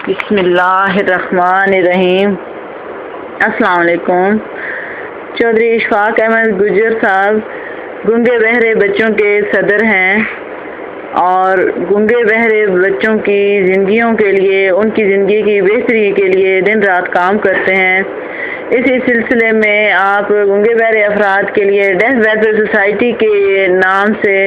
بسم اللہ الرحمن الرحیم۔ السلام علیکم۔ چودھری اشفاق احمد گجر صاحب گنگے بہرے بچوں کے صدر ہیں اور گنگے بہرے بچوں کی زندگیوں کے لیے، ان کی زندگی کی بہتری کے لیے دن رات کام کرتے ہیں۔ اسی سلسلے میں آپ گنگے بہرے افراد کے لیے ڈیف ویلفیئر سوسائٹی کے نام سے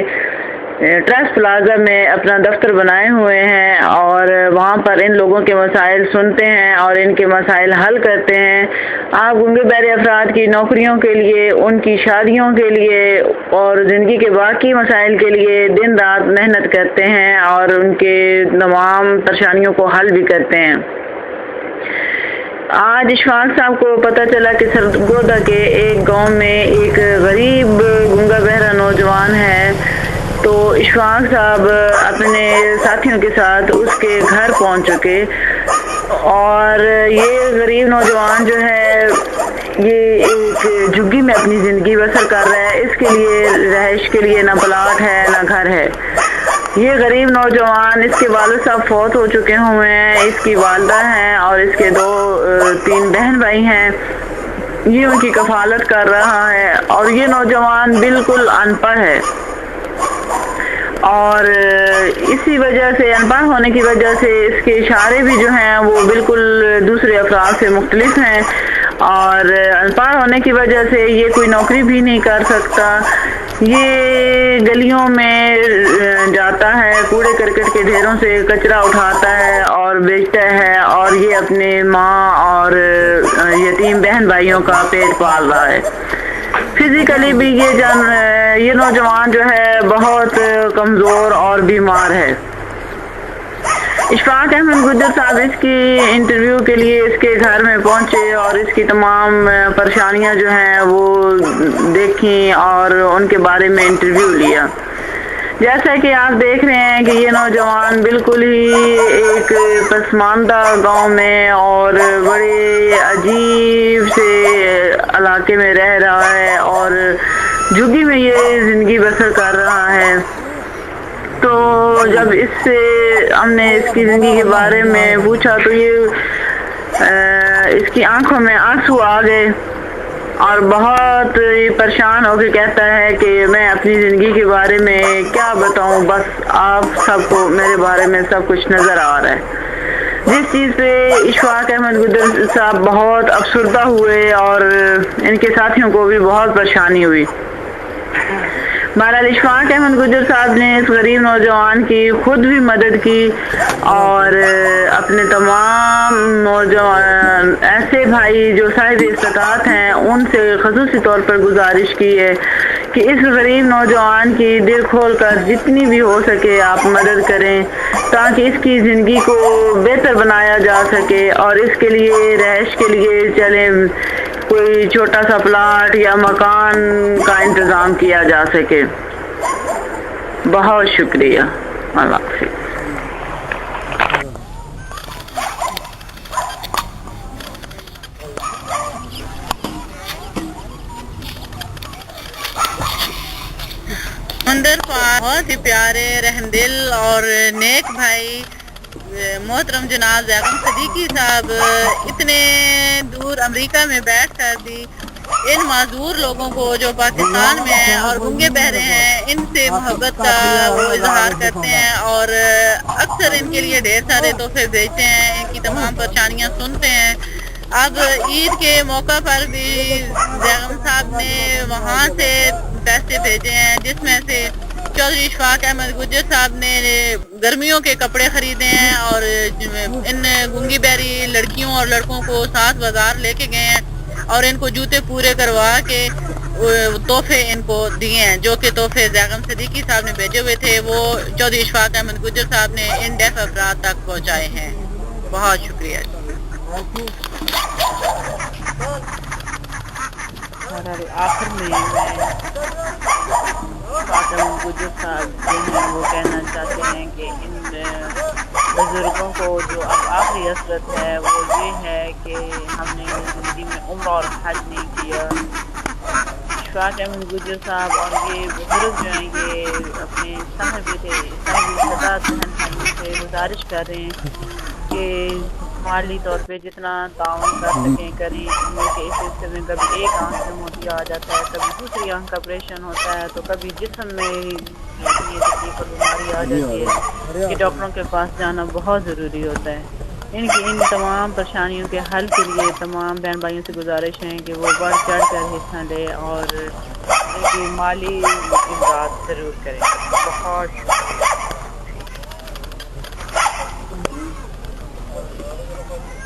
ٹرسٹ پلازا میں اپنا دفتر بنائے ہوئے ہیں اور وہاں پر ان لوگوں کے مسائل سنتے ہیں اور ان کے مسائل حل کرتے ہیں۔ آپ گنگے بہرے افراد کی نوکریوں کے لیے، ان کی شادیوں کے لیے اور زندگی کے باقی مسائل کے لیے دن رات محنت کرتے ہیں اور ان کے تمام پریشانیوں کو حل بھی کرتے ہیں۔ آج اشفاق صاحب کو پتہ چلا کہ سرگودا کے ایک گاؤں میں ایک غریب گنگا بہرا نوجوان ہے، تو اشفاق صاحب اپنے ساتھیوں کے ساتھ اس کے گھر پہنچ چکے اور یہ غریب نوجوان جو ہے یہ ایک جھگی میں اپنی زندگی بسر کر رہا ہے۔ اس کے لیے رہائش کے لیے نہ پلاٹ ہے نہ گھر ہے۔ یہ غریب نوجوان، اس کے والد صاحب فوت ہو چکے ہوئے ہیں، اس کی والدہ ہیں اور اس کے تین بہن بھائی ہیں۔ یہ ان کی کفالت کر رہا ہے اور یہ نوجوان بالکل ان پڑھ ہے اور اسی وجہ سے، ان پڑھ ہونے کی وجہ سے اس کے اشارے بھی جو ہیں وہ بالکل دوسرے افراد سے مختلف ہیں اور ان پڑھ ہونے کی وجہ سے یہ کوئی نوکری بھی نہیں کر سکتا۔ یہ گلیوں میں جاتا ہے، کوڑے کرکٹ کے ڈھیروں سے کچرا اٹھاتا ہے اور بیچتا ہے اور یہ اپنے ماں اور یتیم بہن بھائیوں کا پیٹ پال رہا ہے۔ فزیکلی بھی یہ نوجوان جو ہے بہت کمزور اور بیمار ہے۔ اشفاق احمد گجر صاحب اس کی انٹرویو کے لیے اس کے گھر میں پہنچے اور اس کی تمام پریشانیاں جو ہیں وہ دیکھیں اور ان کے بارے میں انٹرویو لیا۔ جیسا کہ آپ دیکھ رہے ہیں کہ یہ نوجوان بالکل ہی ایک پسماندہ گاؤں میں اور بڑے عجیب سے علاقے میں رہ رہا ہے اور جھگی میں یہ زندگی بسر کر رہا ہے۔ تو جب اس سے ہم نے اس کی زندگی کے بارے میں پوچھا تو یہ اس کی آنکھوں میں آنسو آ گئے اور بہت پریشان ہو کے کہتا ہے کہ میں اپنی زندگی کے بارے میں کیا بتاؤں، بس آپ سب کو میرے بارے میں سب کچھ نظر آ رہا ہے۔ جس چیز پہ اشفاق احمد گجر صاحب بہت افسردہ ہوئے اور ان کے ساتھیوں کو بھی بہت پریشانی ہوئی۔ بہرحال اشفاق احمد گجر صاحب نے اس غریب نوجوان کی خود بھی مدد کی اور اپنے تمام نوجوان ایسے بھائی جو صاحب استطاعت ہیں ان سے خصوصی طور پر گزارش کی ہے کہ اس غریب نوجوان کی دل کھول کر جتنی بھی ہو سکے آپ مدد کریں تاکہ اس کی زندگی کو بہتر بنایا جا سکے اور اس کے لیے رہائش کے لیے چلیں کوئی چھوٹا سا پلاٹ یا مکان کا انتظام کیا جا سکے۔ بہت شکریہ۔ اللہ حافظ۔ بہت ہی پیارے، رحمدل اور نیک بھائی محترم جناب زیغم صدیقی صاحب اتنے دور امریکہ میں بیٹھ کر بھی ان معذور لوگوں کو جو پاکستان میں ہیں اور گنگے بہرے ہیں ان سے محبت کا وہ اظہار کرتے ہیں اور اکثر ان کے لیے ڈھیر سارے تحفے بھیجتے ہیں، ان کی تمام پریشانیاں سنتے ہیں۔ اب عید کے موقع پر بھی زیغم صاحب نے وہاں سے پیسے بھیجے ہیں جس میں سے چودھری اشفاق احمد گجر صاحب نے گرمیوں کے کپڑے خریدے ہیں اور ان گنگی بہری لڑکیوں اور لڑکوں کو ساتھ بازار لے کے گئے ہیں اور ان کو جوتے پورے کروا کے تحفے ان کو دیے ہیں، جو کہ تحفے زیغم صدیقی صاحب نے بھیجے ہوئے تھے وہ چودھری اشفاق احمد گجر صاحب نے ان ڈیف افراد تک پہنچائے ہیں۔ بہت شکریہ۔ آخر میں گجر صاحب جو ہیں وہ کہنا چاہتے ہیں کہ ان بزرگوں کو جو اب آخری حسرت ہے وہ یہ ہے کہ ہم نے زندگی میں عمرہ اور حج نہیں کیا۔ اشفاق احمد گجر صاحب اور یہ بزرگ جو ہیں یہ اپنے صاحب استطاعت بہن بھائیوں سے گزارش کر رہے ہیں کہ مالی طور پہ جتنا تعاون کر سکیں کریں، ان میں کہ اس حصے میں کبھی ایک آنکھ میں موتیا آ جاتا ہے، کبھی دوسری آنکھ کا آپریشن ہوتا ہے، تو کبھی جسم میں یہ تکلیف اور بیماری آ جاتی ہے کہ ڈاکٹروں کے پاس جانا بہت ضروری ہوتا ہے۔ ان تمام پریشانیوں کے حل کے لیے تمام بہن بھائیوں سے گزارش ہے کہ وہ بڑھ چڑھ کر حصہ لے اور ان کی مالی امداد ضرور کریں۔ بہت